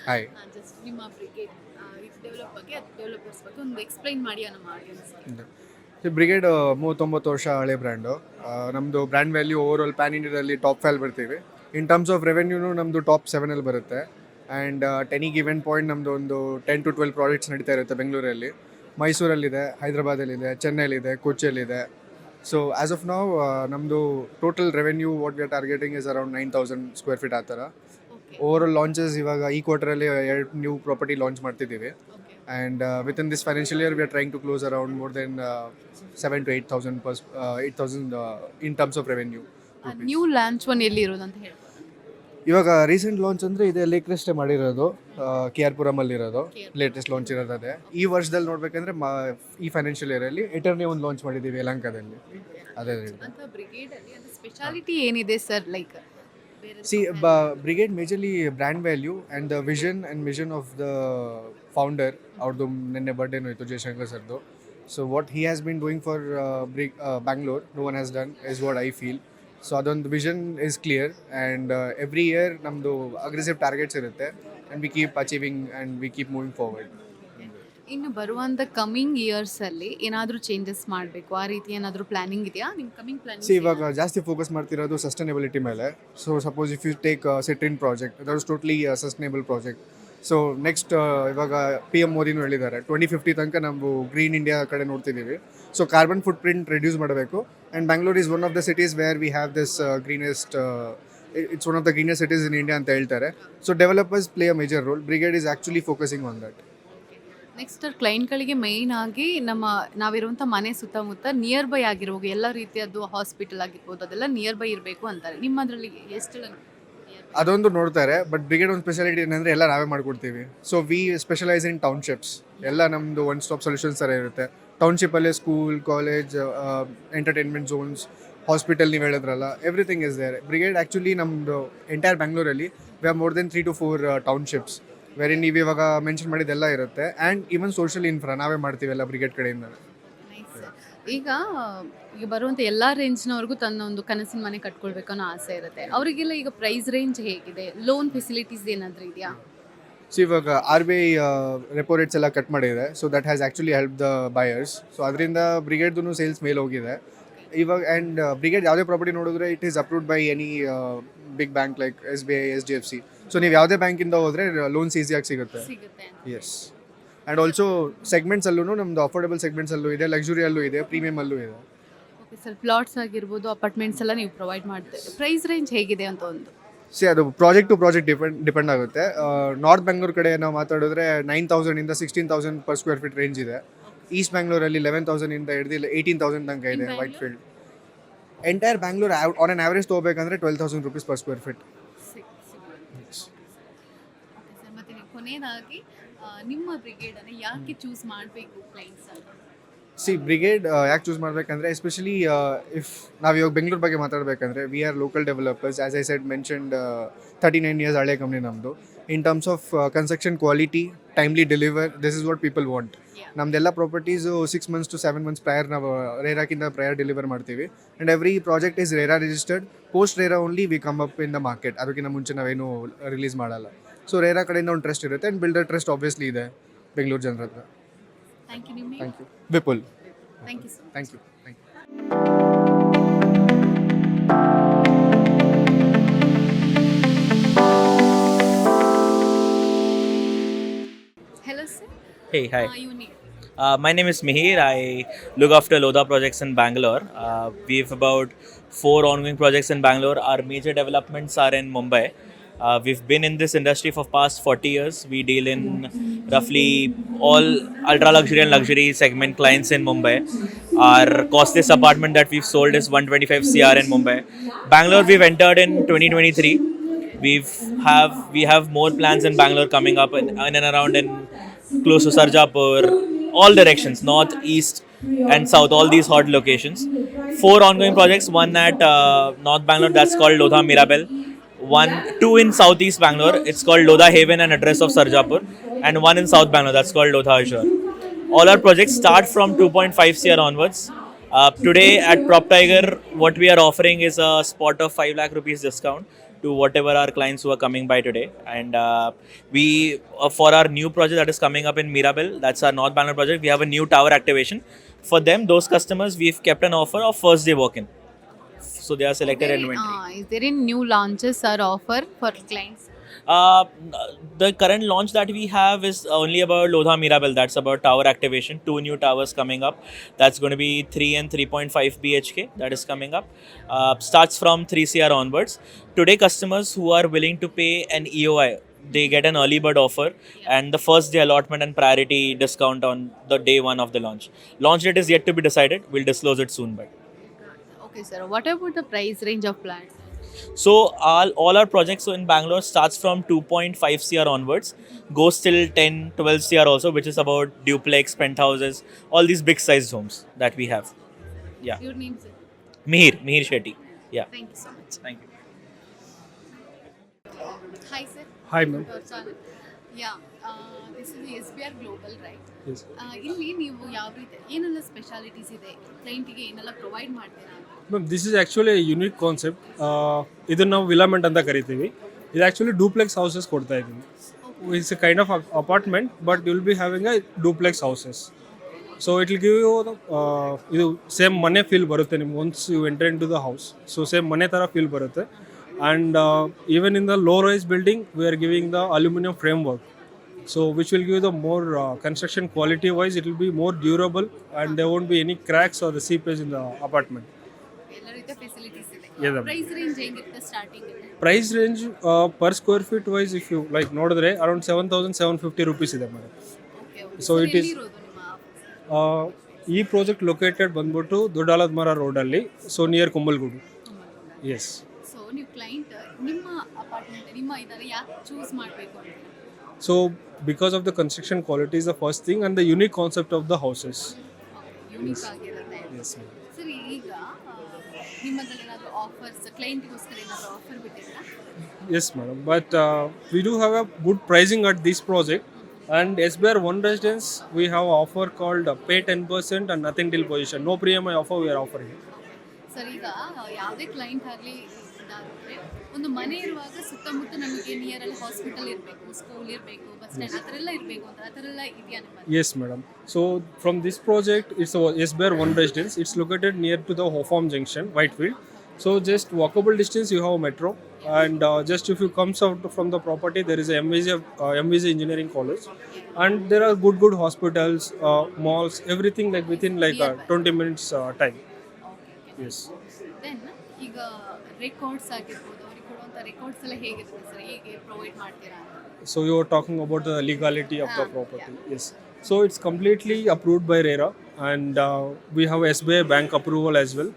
Hi, just ನಿಮ್ಮ ಬ್ರಿಗೇಡ್ ಡೆವಲಪರ್ಸ್ ಬಗ್ಗೆ ಒಂದು ಎಕ್ಸ್ಪ್ಲೈನ್ ಮಾಡಿ ನಮ್ಮ ಆಡಿಯನ್ಸ್ಗೆ. ಬ್ರಿಗೇಡ್ 39 ವರ್ಷ ಹಳೆ ಬ್ರ್ಯಾಂಡು. ನಮ್ಮದು brand value over all PAN ಇಂಡಿಯಾದಲ್ಲಿ ಟಾಪ್ 5 ಬರ್ತೀವಿ. ಇನ್ ಟರ್ಮ್ಸ್ ಆಫ್ ರೆವೆನ್ಯೂನು ನಮ್ಮದು ಟಾಪ್ 7 ಬರುತ್ತೆ. ಆ್ಯಂಡ್ ಟೆನಿ ಗಿವೆನ್ ಪಾಯಿಂಟ್ ನಮ್ಮದು ಒಂದು 10 to 12 ಪ್ರಾಜೆಕ್ಟ್ಸ್ ನಡೀತಾ ಇರುತ್ತೆ ಬೆಂಗಳೂರಲ್ಲಿ. ಮೈಸೂರಲ್ಲಿದೆ, ಹೈದರಾಬಾದಲ್ಲಿದೆ, ಚೆನ್ನೈಲಿದೆ, ಕೊಚ್ಚಿಯಲ್ಲಿದೆ. ಸೊ ಆ್ಯಸ್ ಆಫ್ ನಾವು ನಮ್ಮದು total revenue what we are targeting is around 9,000 square feet ಆ ಥರ. ಓವರ್ ಆಲ್ ಲಾಂಚಸ್ ಇವಾಗ ಈ ಕ್ವಾರ್ಟರಲ್ಲಿ 2 ನ್ಯೂ ಪ್ರಾಪರ್ಟಿ ಲಾಂಚ್ ಮಾಡ್ತಿದ್ದೀವಿ. And within this financial year, we are trying to close around more than 7,000 to 8,000 in terms of revenue. New launch one ಎಲ್ಲಿ ಇರೋದು ಅಂತ ಹೇಳಿ? ಇವಾಗ ರೀಸೆಂಟ್ ಲಾಂಚ್ ಅಂದರೆ ಇದೆ ಲೇಕ್ರೆಸ್ಟೇ ಮಾಡಿರೋದು, KR ಪುರಮಲ್ಲಿರೋದು ಲೇಟೆಸ್ಟ್ ಲಾಂಚ್ ಇರೋದು ಅದೇ. ಈ ವರ್ಷದಲ್ಲಿ ನೋಡಬೇಕಂದ್ರೆ ಈ ಫೈನಾನ್ಷಿಯಲ್ ಇಯರಲ್ಲಿ ಎಟರ್ನೇ ಒಂದು ಲಾಂಚ್ ಮಾಡಿದ್ದೀವಿ ಯಲಹಂಕದಲ್ಲಿ. ಅದೇ ಬ್ರಿಗೇಡಲ್ಲಿ ಸ್ಪೆಷಾಲಿಟಿ ಏನಿದೆ sir? Like Brigade majorly brand value and the vision and mission of the founder. ಅವ್ರದ್ದು ನಿನ್ನೆ ಬರ್ಡೇನೂ ಇತ್ತು, ಜಯಶಂಕರ್ ಸರ್ದು. So what he has been doing for Bangalore no one has done is what I feel. So ಅದೊಂದು vision is clear and every year ನಮ್ಮದು aggressive targets ಇರುತ್ತೆ and we keep achieving and we keep moving forward. ಇನ್ನು ಬರುವಂಥ coming ಇಯರ್ಸಲ್ಲಿ ಏನಾದರೂ changes ಮಾಡಬೇಕು, ಆ ರೀತಿ ಏನಾದರೂ ಪ್ಲ್ಯಾನಿಂಗ್ ಇದೆಯಾ ನಿಮ್ಮ ಕಮಿಂಗ್ ಪ್ಲ್ಯಾನಿಂಗ್? ಇವಾಗ ಜಾಸ್ತಿ ಫೋಕಸ್ ಮಾಡ್ತಿರೋದು ಸಸ್ಟೈನಬಿಲಿಟಿ ಮೇಲೆ. So suppose if you take Citrine project, that is totally sustainable project. So next ಇವಾಗ PM ಮೋದಿನೂ ಹೇಳಿದ್ದಾರೆ 2050 ತನಕ ನಾವು ಗ್ರೀನ್ ಇಂಡಿಯಾ ಕಡೆ ನೋಡ್ತಿದ್ದೀವಿ. So carbon footprint reduce ಮಾಡಬೇಕು. And Bangalore is one of the cities where we have this greenest, it's one of the greenest cities in India ಅಂತ ಹೇಳ್ತಾರೆ. So developers play a major role. Brigade is actually focusing on that. Next ಕ್ಲೈಂಟ್ಗಳಿಗೆ main ಆಗಿ ನಾವಿರುವಂಥ ಮನೆ ಸುತ್ತಮುತ್ತ near by ಆಗಿರುವ ಎಲ್ಲ ರೀತಿಯದ್ದು hospital ಆಗಿರ್ಬೋದು ಅದೆಲ್ಲ ನಿಯರ್ ಬೈ ಇರಬೇಕು ಅಂತಾರೆ. ನಿಮ್ಮದ್ರಲ್ಲಿ ಎಷ್ಟು ಅದೊಂದು ನೋಡ್ತಾರೆ. ಬಟ್ ಬ್ರಿಗೇಡ್ ಒಂದು ಸ್ಪೆಷಾಲಿಟಿ ಏನಂದರೆ ಎಲ್ಲ ನಾವೇ ಮಾಡ್ಕೊಡ್ತೀವಿ. So we specialise in townships. ಎಲ್ಲ ನಮ್ಮದು ಒನ್ ಸ್ಟಾಪ್ ಸೊಲ್ಯೂಷನ್ಸ್ ಥರ ಇರುತ್ತೆ. ಟೌನ್ಶಿಪ್ಪಲ್ಲೇ school, college, entertainment zones, hospital ನೀವು ಹೇಳಿದ್ರಲ್ಲ, everything is there. Brigade actually ನಮ್ಮದು ಎಂಟೈರ್ ಬ್ಯಾಂಗ್ಳೂರಲ್ಲಿ we have more than 3 to 4 townships very ನೀವು ಇವಾಗ ಮೆನ್ಷನ್ ಮಾಡಿದ್ದೆಲ್ಲ ಇರುತ್ತೆ. ಆ್ಯಂಡ್ ಈವನ್ ಸೋಷಿಯಲ್ ಇನ್ಫ್ರಾ ನಾವೇ ಮಾಡ್ತೀವಿ ಎಲ್ಲ ಬ್ರಿಗೇಡ್ ಕಡೆಯಿಂದ. ಈಗ ಬರುವಂಥ ಎಲ್ಲ ರೇಂಜ್ನವ್ರಿಗೂ ತನ್ನ ಒಂದು ಕನಸಿನ ಮನೆ ಕಟ್ಕೊಳ್ಬೇಕು ಅನ್ನೋ ಆಸೆ ಇರುತ್ತೆ. ಅವರಿಗೆಲ್ಲ ಈಗ ಪ್ರೈಸ್ ರೇಂಜ್ ಹೇಗಿದೆ? ಲೋನ್ ಫೆಸಿಲಿಟೀಸ್ ಏನಾದರೂ ಇದೆಯಾ? ಸೊ ಇವಾಗ RBI ರೆಪೋ ರೇಟ್ಸ್ ಎಲ್ಲ ಕಟ್ ಮಾಡಿದೆ. So that has actually help the buyers. So ಅದರಿಂದ ಬ್ರಿಗೇಡ್ದು ಸೇಲ್ಸ್ ಮೇಲೆ ಹೋಗಿದೆ ಇವಾಗ. ಆ್ಯಂಡ್ ಬ್ರಿಗೇಡ್ ಯಾವುದೇ ಪ್ರಾಪರ್ಟಿ ನೋಡಿದ್ರೆ it is approved by any big bank like SBI, HDFC. So ನೀವು ಯಾವುದೇ ಬ್ಯಾಂಕಿಂದ ಹೋದರೆ ಲೋನ್ಸ್ ಈಸಿಯಾಗಿ ಸಿಗುತ್ತೆ. ಎಸ್. ಆ್ಯಂಡ್ ಆಲ್ಸೋ ಸೆಗ್ಮೆಂಟ್ಸಲ್ಲೂ ನಮ್ಮದು ಅಫೋರ್ಡಬಲ್ ಸೆಗ್ಮೆಂಟ್ಸಲ್ಲೂ ಇದೆ, ಲಕ್ಸುರಿಯಲ್ಲೂ ಇದೆ, ಪ್ರೀಮಿಯಮಲ್ಲೂ ಇದೆ. ಓಕೆ ಸರ್, ಪ್ಲಾಟ್ಸ್ ಆಗಿರ್ಬೋದು, ಅಪಾರ್ಟ್ಮೆಂಟ್ಸ್ ಎಲ್ಲ ನೀವು ಪ್ರೊವೈಡ್ ಮಾಡ್ತೀರಿ. ಪ್ರೈಸ್ ರೇಂಜ್ ಹೇಗಿದೆ ಅಂತ ಒಂದು ಅದು ಪ್ರಾಜೆಕ್ಟ್ ಟು ಪ್ರಾಜೆಕ್ಟ್ ಡಿಪೆಂಡ್ ಆಗುತ್ತೆ. ನಾರ್ತ್ ಬೆಂಗಳೂರು ಕಡೆ ನಾವು ಮಾತಾಡಿದ್ರೆ 9,000 16,000 per square feet ರೇಂಜ್ ಇದೆ. ಈಸ್ಟ್ ಬ್ಯಾಂಗ್ಳೂರಲ್ಲಿ 11,000 ಹಿಡಿದು 18,000 ತನಕ ಇದೆ Whitefield. Entire Bangalore on on average ತೊಗೋಬೇಕಂದ್ರೆ 12,000 rupees per square feet. ಮತ್ತೆ ಕೊನೆಯದಾಗಿ ನಿಮ್ಮ ಬ್ರಿಗೇಡನ್ನು ಯಾಕೆ ಚೂಸ್ ಮಾಡಬೇಕು ಕ್ಲೈಂಟ್ಸ್ ಅಂತ? ಬ್ರಿಗೇಡ್ ಯಾಕೆ ಚೂಸ್ ಮಾಡಬೇಕಂದ್ರೆ ಎಸ್ಪೆಷಲಿ ಇಫ್ ನಾವು ಇವಾಗ ಬೆಂಗಳೂರು ಬಗ್ಗೆ ಮಾತಾಡಬೇಕಂದ್ರೆ we are local developers. As I said mentioned 39 years ಹಳೆ ಕಂಪ್ನಿ ನಮ್ಮದು. In terms of construction quality, timely deliver, this is what people want. ನಮ್ಮದೆಲ್ಲ properties 6 months to 7 months prior ನಾವು ರೇರಾಕಿಂದ ಪ್ರಯರ್ ಡೆಲಿವರ್ ಮಾಡ್ತೀವಿ. And every project is RERA registered. Post RERA only we come up in the market. ಅದಕ್ಕಿಂತ ಮುಂಚೆ ನಾವೇನು release ಮಾಡಲ್ಲ. So RERA ಕಡೆಯಿಂದ ಒಂದು ಟ್ರಸ್ಟ್ ಇರುತ್ತೆ. ಆ್ಯಂಡ್ ಬಿಲ್ಡರ್ ಟ್ರಸ್ಟ್ ಆಬ್ವಿಯಸ್ಲಿ ಇದೆ ಬೆಂಗಳೂರು ಜನರ ಹತ್ರ. Thank you. ನಿಮ್ಮ thank you. Vipul. Thank you sir. Thank you. Thank you. Hello sir. Hey, hi. You name? My name is Mihir. I look after Lodha projects in Bangalore. We have about 4 ongoing projects in Bangalore. Our major developments are in Mumbai. We've been in this industry for past 40 years. We deal in roughly all ultra luxury and luxury segment clients in Mumbai. Our costliest apartment that we've sold is 125 CR in Mumbai. Bangalore we've entered in 2023. We have more plans in Bangalore coming up in and around in close to Sarjapur, all directions, north, east and south, all these hot locations. 4 ongoing projects, one at North Bangalore that's called Lodha Mirabel, 2 in southeast Bangalore, it's called Lodha Haven and address of Sarjapur, and 1 in South Bangalore that's called Lodha Azure. All our projects start from 2.5 CR onwards. Today at Prop Tiger, what we are offering is a spot of 5 lakh rupees discount to whatever our clients who are coming by today. And we for our new project that is coming up in Mirabel, that's our North Bangalore project, we have a new tower activation. For them, those customers, we've kept an offer of first day walk-in. So they are selected inventory. Is there any new launches or offer for clients? The current launch that we have is only about Lodha Mirabel. That's about tower activation. 2 new towers coming up. That's going to be 3 and 3.5 BHK. That is coming up. Starts from 3 CR onwards. Today, customers who are willing to pay an EOI, they get an early bird offer and the first day allotment and priority discount on the day 1 of the launch. Launch date is yet to be decided. We'll disclose it soon. But Okay, sir. What about the price range of plans? so all our projects in Bangalore starts from 2.5 CR onwards, goes till 10, 12 CR also, which is about duplex, penthouses, all these big sized homes that we have. Yeah. Your name, sir? Mihir Shetty. Yeah. Thank you so much. Thank you. Hi, sir. Hi, ma'am. Yeah. This is SBR Global, right? Yes. ಇಲ್ಲಿ ನೀವು ಯಾವ ರೀತಿ ಏನೆಲ್ಲ specialities ಇದೆ, ಕ್ಲೈಂಟಿಗೆ ಏನೆಲ್ಲ provide ಮಾಡ್ತೀರಾ? Ma'am, this is actually unique concept. ಇದನ್ನು ನಾವು ವಿಲಾಮೆಂಟ್ ಅಂತ ಕರಿತೀವಿ. ಇದು ಆ್ಯಕ್ಚುಲಿ ಡೂಪ್ಲೆಕ್ಸ್ ಹೌಸಸ್ ಕೊಡ್ತಾ ಇದ್ದೀವಿ. It's a kind of apartment but you will be having a duplex houses. So it will give you ಇದು ಸೇಮ್ ಮನೆ ಫೀಲ್ ಬರುತ್ತೆ ನಿಮ್ಗೆ once you enter into the house. So same ಮನೆ ಥರ feel ಬರುತ್ತೆ. And even in the low rise building we are giving the aluminium framework. So which will give the more construction quality wise, it will be more durable and there won't be any cracks or the seepage in the apartment. ಎಲ್ಲ ರೀತಿಯ facilities ಇದೆ. Yeah, price range ಹೆಂಗಿರುತ್ತೆ starting? Price range per square feet wise if you like nodidre around 7,750 rupees ಇದೆ madam. Okay so it is ಈ project located ಬಂದ್ಬಿಟ್ಟು ದೊಡ್ಡಾಲದ ಮರ ರೋಡಲ್ಲಿ, so near ಕುಂಬಲ್ಗೂಡು. S. So ನೀವು ಕ್ಲೈಂಟ್ ನಿಮ್ಮ ಅಪಾರ್ಟ್ಮೆಂಟ್ ನಿಮ್ಮ ಇದನ್ನು ಯಾಕೆ ಚೂಸ್ ಮಾಡಬೇಕು ಅಂತ? So because of the construction quality is the first thing and the unique concept of the houses. Unique ಆಗಿರುತ್ತೆ. ಎಸ್. ಸರಿ, ಈಗ ನಿಮ್ಮದ್ರಲ್ಲಿ ಏನಾದರೂ ಆಫರ್ಸ್ ಕ್ಲೈಂಟ್ಗೋಸ್ಕರ ಏನಾದರೂ offer ಬಿಟ್ಟಿದ್ದೀರಾ? Yes, madam. But we do have a good pricing at this project. And SBR One Residence, we have an offer called pay 10% and nothing till position. No pre-EMI offer we are offering. Sir, ಈಗ ಯಾವುದೇ client ಆಗಲಿ ಇದಾದರೆ ಒಂದು ಮನೆ ಇರುವಾಗ ಸುತ್ತಮುತ್ತ ನಮಗೆ ನಿಯರಲ್ಲಿ hospital ಇರಬೇಕು, ಸ್ಕೂಲ್ ಇರಬೇಕು, ಬಸ್ ಸ್ಟ್ಯಾಂಡ್ ಆ ಥರ ಎಲ್ಲ ಇರಬೇಕು ಅಂತ, ಆ ಥರ ಎಲ್ಲ ಇದೆಯಾ ನಿಮ್ಮ? Yes, madam. So from this project, it's a SBR One Residence. It's located near to the Hoffarm Junction, Whitefield. So just walkable distance, you have a metro. And just if you comes out from the property, there is a MVZ Engineering College. And there are good hospitals, malls, everything like within like 20 minutes time. Yes. Then ಈಗ records ಆಗಿರ್ಬೋದು, ಅವ್ರಿಗೆ ಕೊಡುವಂಥ records ಎಲ್ಲ ಹೇಗಿರುತ್ತೆ sir, ಹೇಗೆ provide ಮಾಡ್ತೀರಾ? So you are talking about the legality of the property. Yes. So it's completely approved by RERA, and we have SBI bank approval as well.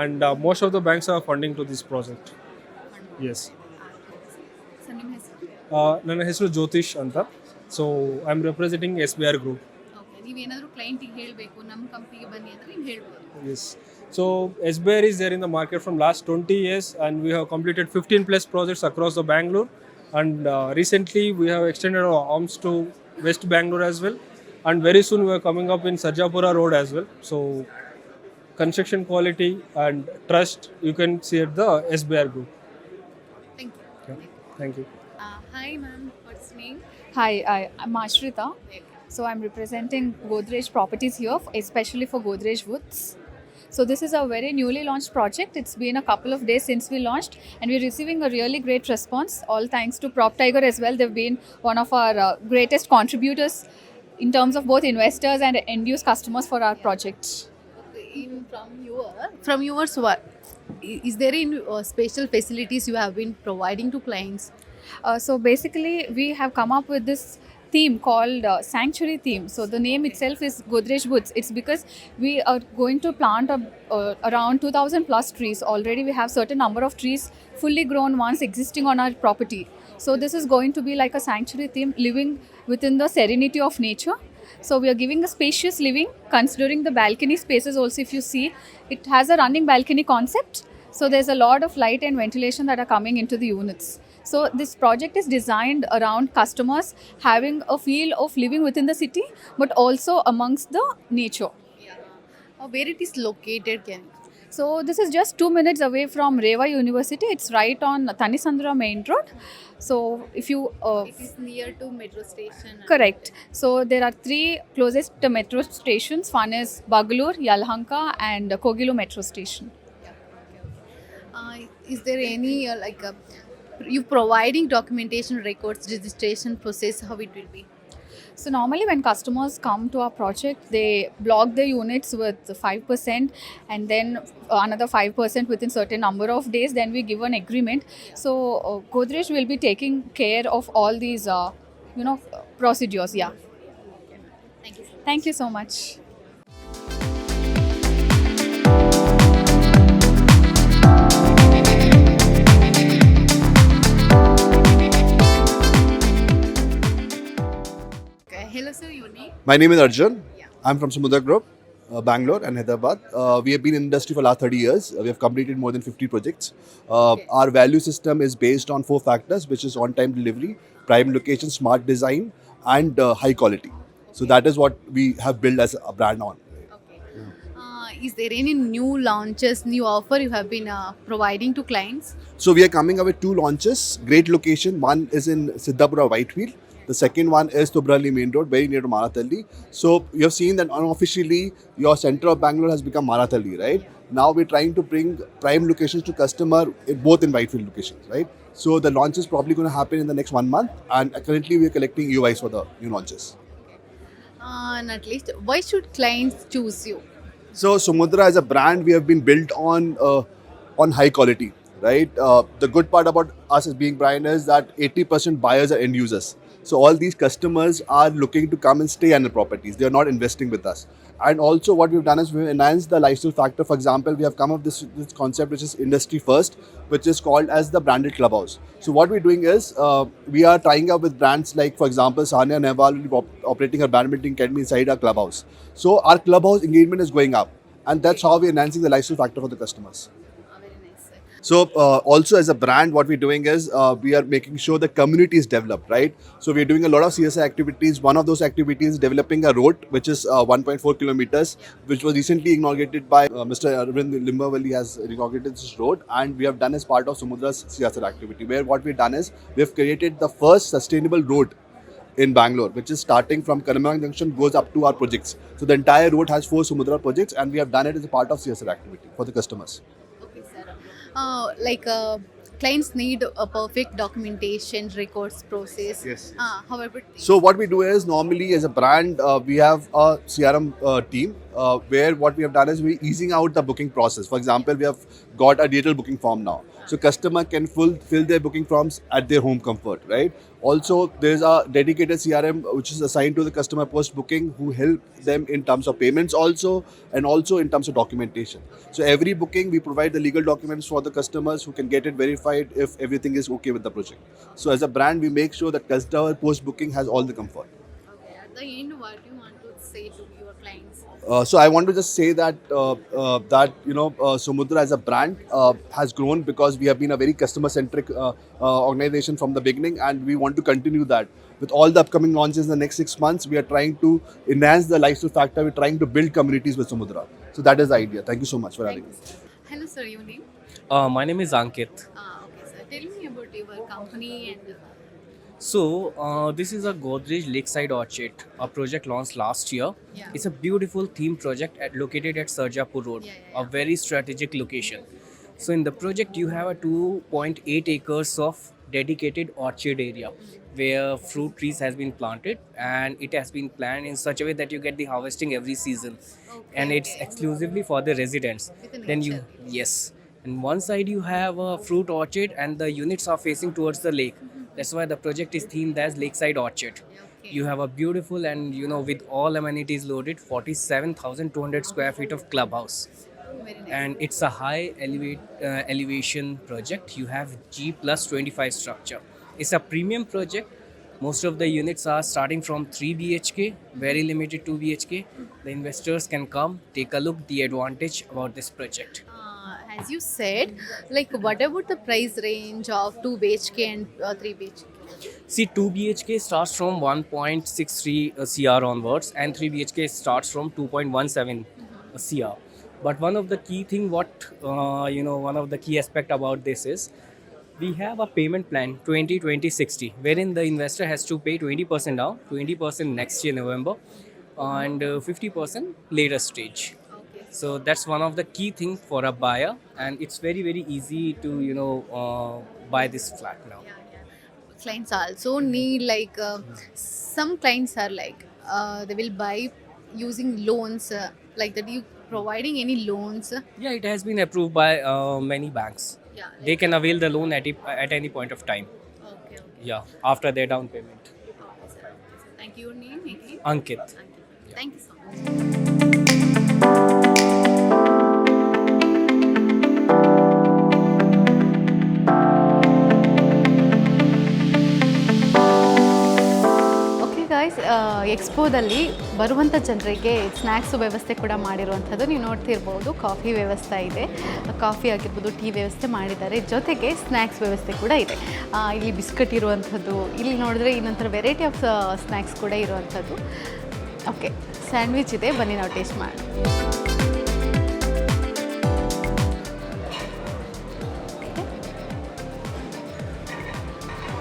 And most of the banks are funding to this project. Yes. Sir, ನಿಮ್ಮ ಹೆಸರು? ನನ್ನ ಹೆಸರು ಜ್ಯೋತಿಷ್ ಅಂತ. So I am representing SBR group. Okay, ನೀವೇನಾದರೂ ಕ್ಲೈಂಟಿಗೆ ಹೇಳಬೇಕು ನಮ್ಮ ಕಂಪ್ನಿಗೆ ಬನ್ನಿ ಅಂದರೆ ನೀವು ಹೇಳ್ಬೋದು. Yes. So SBR is there in the market from last 20 years, and we have completed 15 plus projects across the Bangalore. And recently we have extended our arms to West Bangalore as well. And very soon we are coming up in Sarjapura Road as well. So construction quality and trust you can see at the SBR Group. Thank you. Thank you. Hi ma'am, what's your name? Hi, I'm Ashrita. So I'm representing Godrej Properties here, especially for Godrej Woods. So this is a very newly launched project. It's been a couple of days since we launched, and we're receiving a really great response. All thanks to Prop Tiger as well. They've been one of our greatest contributors in terms of both investors and end-use customers for our project. From yours, what is there in special facilities you have been providing to clients? So basically, we have come up with this theme called Sanctuary Theme. So the name itself is Godrej Woods. It's because we are going to plant around 2,000 plus trees. Already we have certain number of trees, fully grown ones existing on our property. So this is going to be like a sanctuary theme, living within the serenity of nature. So we are giving a spacious living, considering the balcony spaces also. If you see, it has a running balcony concept. So there's a lot of light and ventilation that are coming into the units. So this project is designed around customers having a feel of living within the city, but also amongst the nature. Where it is located, can you? So this is just 2 minutes away from Reva University. It's right on Tanisandra Main Road. So if you... It is near to metro station. Correct. So there are 3 closest metro stations. One is Bagalur, Yalhanka and Kogilu metro station. Is there any you providing documentation, records, registration process, how it will be? So normally when customers come to our project, they block the units with 5% and then another 5% within certain number of days. Then we give an agreement. So Godrej will be taking care of all these, procedures. Yeah. Thank you. Thank you so much. Hello sir, your name? My name is Arjun. I'm from Samudra Group, Bangalore and Hyderabad. We have been in industry for last 30 years. We have completed more than 50 projects. Our value system is based on 4 factors, which is on-time delivery, prime location, smart design, and high quality. So that is what we have built as a brand on. Is there any new launches, new offer you have been providing to clients? So we are coming up with 2 launches. Great location. One is in Siddhapura, Whitefield. The second one is Tubrali Main Road, very near to Marathalli. So you have seen that unofficially your center of Bangalore has become Marathalli, right? Now we're trying to bring prime locations to customer both in Whitefield locations, right? So the launch is probably going to happen in the next 1 month, and currently we are collecting EOIs for the new launches. And at least, why should clients choose you? So Samudra as a brand, we have been built on high quality, right? The good part about us as being Brian is that 80% buyers are end users. So all these customers are looking to come and stay on the properties. They are not investing with us. And also what we've done is we've enhanced the lifestyle factor. For example, we have come up with this concept which is industry first, which is called as the branded clubhouse. So what we're doing is we are tying up with brands like, for example, Sania Nehwal will be operating a badminton academy inside our clubhouse. So our clubhouse engagement is going up. And that's how we're enhancing the lifestyle factor for the customers. Very nice, sir. So also as a brand, what we're doing is we are making sure the community is developed, right? So we're doing a lot of CSI activities. One of those activities is developing a road, which is 1.4 kilometers, which was recently inaugurated by Mr. Arvind Limbavalli has inaugurated this road. And we have done as part of Samudra's CSR activity, where what we've done is we've created the first sustainable road in Bangalore, which is starting from Karamang Junction, goes up to our projects. So the entire road has 4 Samudra projects, and we have done it as a part of CSR activity for the customers. Okay, sir. Clients need a perfect documentation records process. Yes. However, So what we do is normally as a brand, we have a CRM team where what we have done is we're easing out the booking process. For example, we have got a digital booking form now. So customer can fill their booking forms at their home comfort, right? Also, there's a dedicated CRM which is assigned to the customer post booking who help them in terms of payments also and also in terms of documentation. So every booking we provide the legal documents for the customers who can get it verified if everything is okay with the project. So as a brand, we make sure that customer post booking has all the comfort. okay, at the end, what do you want to say to your clients? So I want to just say that Samudra as a brand has grown because we have been a very customer-centric organization from the beginning, and we want to continue that. With all the upcoming launches in the next 6 months, we are trying to enhance the lifestyle factor. We're trying to build communities with Samudra. So that is the idea. Thank you so much for having me. Hello, sir. Your name? My name is Ankit. Okay, sir. Tell me about your company and. So, this is a Godrej Lakeside Orchard, a project launched last year. Yeah. It's a beautiful theme project located at Sarjapur Road, a very strategic location. So, in the project, you have a 2.8 acres of dedicated orchard area where fruit trees has been planted, and it has been planned in such a way that you get the harvesting every season, and it's exclusively for the residents. With the Then you nature. yes, and one side you have a fruit orchard, and the units are facing towards the lake. That's why the project is themed as Lakeside Orchard. Okay. You have a beautiful and with all amenities loaded 47,200 square feet of clubhouse, Very nice. and it's a high elevation project. You have G+25 structure. It's a premium project. Most of the units are starting from 3 BHK, very limited 2 BHK. The investors can come, take a look, the advantage about this project. As you said, what about the price range of 2 BHK and 3 BHK? See, 2 BHK starts from 1.63 CR onwards, and 3 BHK starts from 2.17 CR. But one of the key thing, one of the key aspect about this is, we have a payment plan 20-20-60, wherein the investor has to pay 20% down, 20% next year November, and 50% later stage. Okay. So that's one of the key things for a buyer, and it's very very easy to buy this flat now. Yeah. Clients also need some clients are they will buy using loans like that. You providing any loans? Yeah, it has been approved by many banks. Yeah. They can avail the loan at any point of time. Okay. Yeah, after their down payment. Okay, sir. Thank you. Your name, again? Ankit. Thank you so much. Okay guys, ಎಕ್ಸ್ಪೋದಲ್ಲಿ ಬರುವಂಥ ಜನರಿಗೆ snacks ವ್ಯವಸ್ಥೆ ಕೂಡ ಮಾಡಿರುವಂಥದ್ದು ನೀವು ನೋಡ್ತಿರ್ಬೋದು. Coffee ವ್ಯವಸ್ಥೆ ಇದೆ, ಕಾಫಿ ಆಗಿರ್ಬೋದು, ಟೀ ವ್ಯವಸ್ಥೆ ಮಾಡಿದ್ದಾರೆ, ಜೊತೆಗೆ ಸ್ನ್ಯಾಕ್ಸ್ ವ್ಯವಸ್ಥೆ ಕೂಡ ಇದೆ. ಇಲ್ಲಿ ಬಿಸ್ಕಟ್ ಇರುವಂಥದ್ದು, ಇಲ್ಲಿ ನೋಡಿದ್ರೆ ಇನ್ನೊಂಥರ ವೆರೈಟಿ ಆಫ್ ಸ್ನ್ಯಾಕ್ಸ್ ಕೂಡ ಇರುವಂಥದ್ದು. ಓಕೆ, ಸ್ಯಾಂಡ್ವಿಚ್ ಇದೆ, ಬನ್ನಿ ನಾವು ಟೇಸ್ಟ್ ಮಾಡಿ.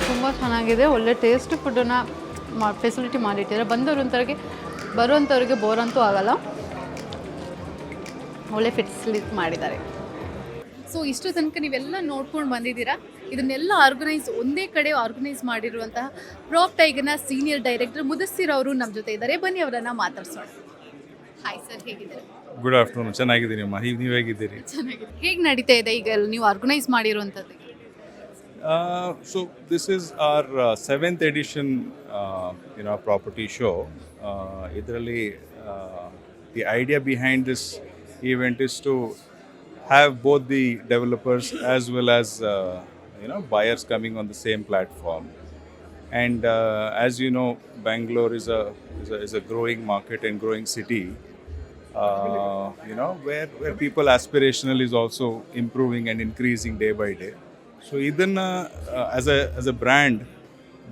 ತುಂಬ ಚೆನ್ನಾಗಿದೆ, ಒಳ್ಳೆ ಟೇಸ್ಟ್ ಫುಡ್ಡನ್ನು ಫೆಸಿಲಿಟಿ ಮಾಡಿಟ್ಟಿದ್ದಾರೆ. ಬರುವಂಥವ್ರಿಗೆ ಬೋರ್ ಅಂತೂ ಆಗಲ್ಲ, ಒಳ್ಳೆ ಫೆಸಿಲಿಟಿ ಮಾಡಿದ್ದಾರೆ. ಸೊ ಇಷ್ಟು ತನಕ ನೀವೆಲ್ಲ ನೋಡ್ಕೊಂಡು ಬಂದಿದ್ದೀರಾ. ಇದನ್ನೆಲ್ಲ ಒಂದೇ ಕಡೆ ಆರ್ಗನೈಸ್ ಮಾಡಿರುವಂತಹ ಪ್ರಾಪ್ ಟೈಗರ್ನ ಸೀನಿಯರ್ ಡೈರೆಕ್ಟರ್ ಮುದಸ್ಸಿರ್ ಅವರು ನಮ್ಮ ಜೊತೆ ಇದ್ದಾರೆ. ಬನ್ನಿ ಅವರನ್ನು ಮಾತಾಡ್ಸೋಣ. ಹಾಯ್ ಸರ್, ಹೇಗಿದ್ದಾರೆ? ಗುಡ್ ಆಫ್ಟರ್ನೂನ್, ಚೆನ್ನಾಗಿದ್ದೀನಿ ಅಮ್ಮ. ನೀವು ಹೇಗಿದ್ದೀರಿ? ಚೆನ್ನಾಗಿದೆ. ಹೇಗೆ ನಡೀತಾ ಇದೆ ಈಗ ನೀವು ಆರ್ಗನೈಸ್ ಮಾಡಿರುವಂಥದ್ದು? So this is our seventh edition, property show. Idರಲ್ಲಿ the idea behind this event is to have both the developers as well as buyers coming on the same platform. And as you know, Bangalore is a growing market and growing city. Where people aspirational is also improving and increasing day by day. So even as a brand,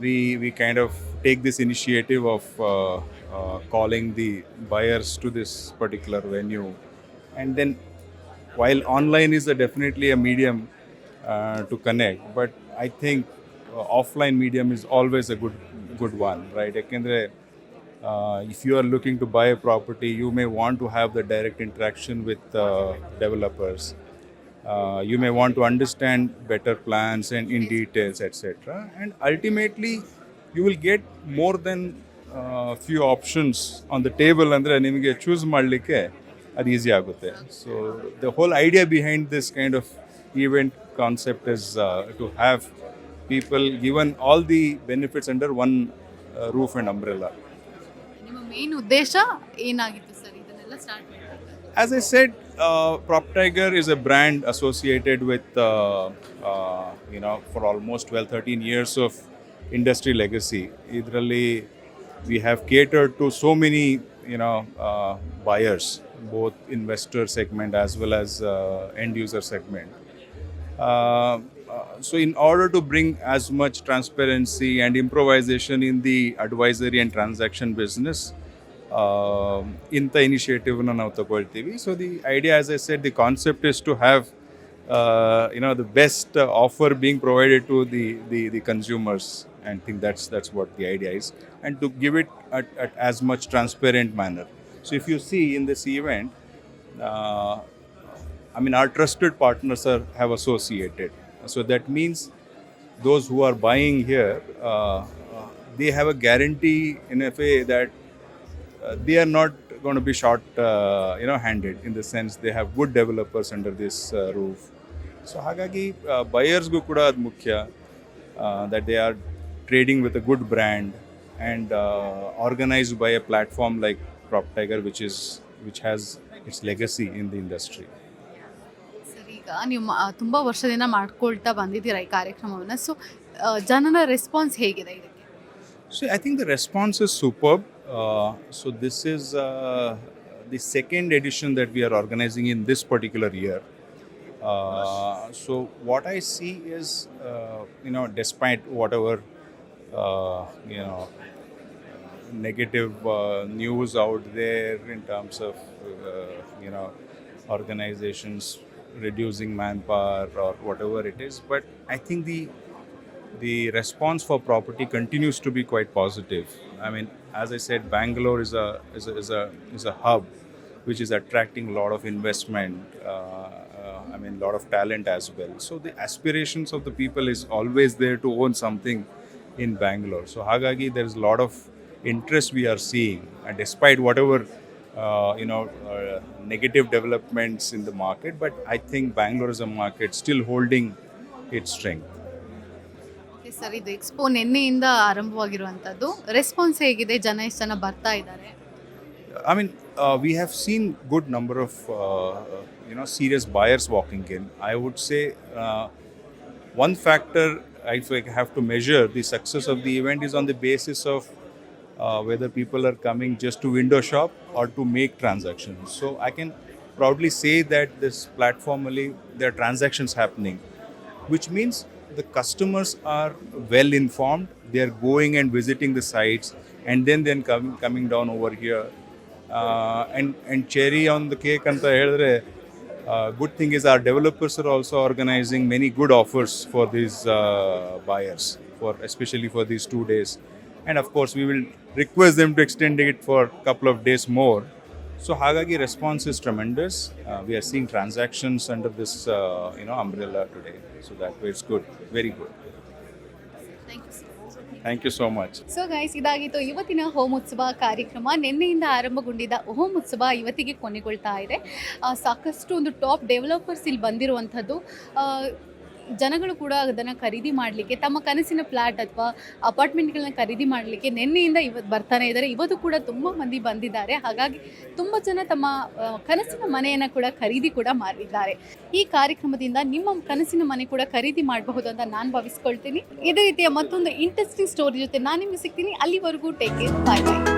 we kind of take this initiative of calling the buyers to this particular venue, and then while online is definitely a medium to connect, but I think offline medium is always a good one, right? Yakendre if you are looking to buy a property, you may want to have the direct interaction with developers. You may want to understand better plans and in details, etc. And ultimately, you will get more than few options on the table. Andre nimage choose madlikke adu easy agutte. So the whole idea behind this kind of event concept is to have people given all the benefits under one roof and umbrella. ನಿಮ್ಮ main ಉದ್ದೇಶ ಏನಾಗಿತ್ತು sir ಇದನ್ನೆಲ್ಲ start ಮಾಡಿ? As I said, PropTiger is a brand associated with, for almost 12-13 years of industry legacy. Idralli, we have catered to so many, buyers, both investor segment as well as end user segment. So in order to bring as much transparency and improvisation in the advisory and transaction business, ಇಂಥ ಇನಿಷಿಯೇಟಿವ್ನ ನಾವು ತಗೊಳ್ತೀವಿ. So the idea, as I said, the concept is to have the best offer being provided to the consumers, and think that's what the idea is, and to give it at as much transparent manner. So if you see in this event, our trusted partners have associated. So that means those who are buying here, they have a guarantee in a way that they are not going to be handed, in the sense they have good developers under this roof. So hagagi buyers gu kuda adu mukhya, that they are trading with a good brand and organized by a platform like PropTiger, which has its legacy in the industry. Sir, ಈಗ ನೀವು ತುಂಬ ವರ್ಷದಿಂದ ಮಾಡ್ಕೊಳ್ತಾ ಬಂದಿದ್ದೀರಾ ಈ ಕಾರ್ಯಕ್ರಮವನ್ನು. So ಜನರ response ಹೇಗಿದೆ ಇದಕ್ಕೆ? So I think the response is superb. So this is the second edition that we are organizing in this particular year. So what I see is, despite whatever, negative news out there in terms of, organizations reducing manpower or whatever it is, but I think the response for property continues to be quite positive. As I said, Bangalore is a hub which is attracting a lot of investment, a lot of talent as well. So the aspirations of the people is always there to own something in Bangalore. So hagagi there is a lot of interest we are seeing, and despite whatever negative developments in the market, but I think Bangalore is a market still holding its strength. Sir, ಇದು expo ನಿನ್ನೆಯಿಂದ ಆರಂಭವಾಗಿರುವಂಥದ್ದು. Response ಹೇಗಿದೆ? ಜನ ಎಷ್ಟು ಜನ ಬರ್ತಾ ಇದ್ದಾರೆ? We have seen good number of serious buyers walking in. I would say one factor, if I have to measure the success of the event, is on the basis of whether people are coming just to window shop or to make transactions. So I can proudly say that this platform only there are transactions happening, which means the customers are well informed. They are going and visiting the sites, and then coming down over here. And cherry on the cake anta helidre, good thing is our developers are also organizing many good offers for these buyers, especially for these 2 days. And of course, we will request them to extend it for a couple of days more. So hagagi response is tremendous. We are seeing transactions under this umbrella today. So that way it's good, very good. Thank you, sir. Thank you so much. So guys, ಇದಾಗಿತ್ತು ಇವತ್ತಿನ home ಉತ್ಸವ ಕಾರ್ಯಕ್ರಮ. ನಿನ್ನೆಯಿಂದ ಆರಂಭಗೊಂಡಿದ್ದ home ಉತ್ಸವ ಇವತ್ತಿಗೆ ಕೊನೆಗೊಳ್ತಾ ಇದೆ. ಸಾಕಷ್ಟು ಒಂದು ಟಾಪ್ ಡೆವಲಪರ್ಸ್ ಇಲ್ಲಿ ಬಂದಿರುವಂಥದ್ದು. ಜನಗಳು ಕೂಡ ಅದನ್ನು ಖರೀದಿ ಮಾಡಲಿಕ್ಕೆ, ತಮ್ಮ ಕನಸಿನ ಫ್ಲ್ಯಾಟ್ ಅಥವಾ ಅಪಾರ್ಟ್ಮೆಂಟ್ಗಳನ್ನ ಖರೀದಿ ಮಾಡಲಿಕ್ಕೆ ನಿನ್ನೆಯಿಂದ ಇವತ್ತು ಬರ್ತಾನೆ ಇದ್ದಾರೆ. ಇವತ್ತು ಕೂಡ ತುಂಬ ಮಂದಿ ಬಂದಿದ್ದಾರೆ. ಹಾಗಾಗಿ ತುಂಬ ಜನ ತಮ್ಮ ಕನಸಿನ ಮನೆಯನ್ನು ಕೂಡ ಖರೀದಿ ಕೂಡ ಮಾಡಿದ್ದಾರೆ. ಈ ಕಾರ್ಯಕ್ರಮದಿಂದ ನಿಮ್ಮ ಕನಸಿನ ಮನೆ ಕೂಡ ಖರೀದಿ ಮಾಡಬಹುದು ಅಂತ ನಾನು ಭಾವಿಸ್ಕೊಳ್ತೀನಿ. ಇದೇ ರೀತಿಯ ಮತ್ತೊಂದು ಇಂಟ್ರೆಸ್ಟಿಂಗ್ ಸ್ಟೋರಿ ಜೊತೆ ನಾನು ನಿಮಗೆ ಸಿಗ್ತೀನಿ. ಅಲ್ಲಿವರೆಗೂ ಟೇಕ್ ಕೇರ್, ಬಾಯ್ ಬಾಯ್.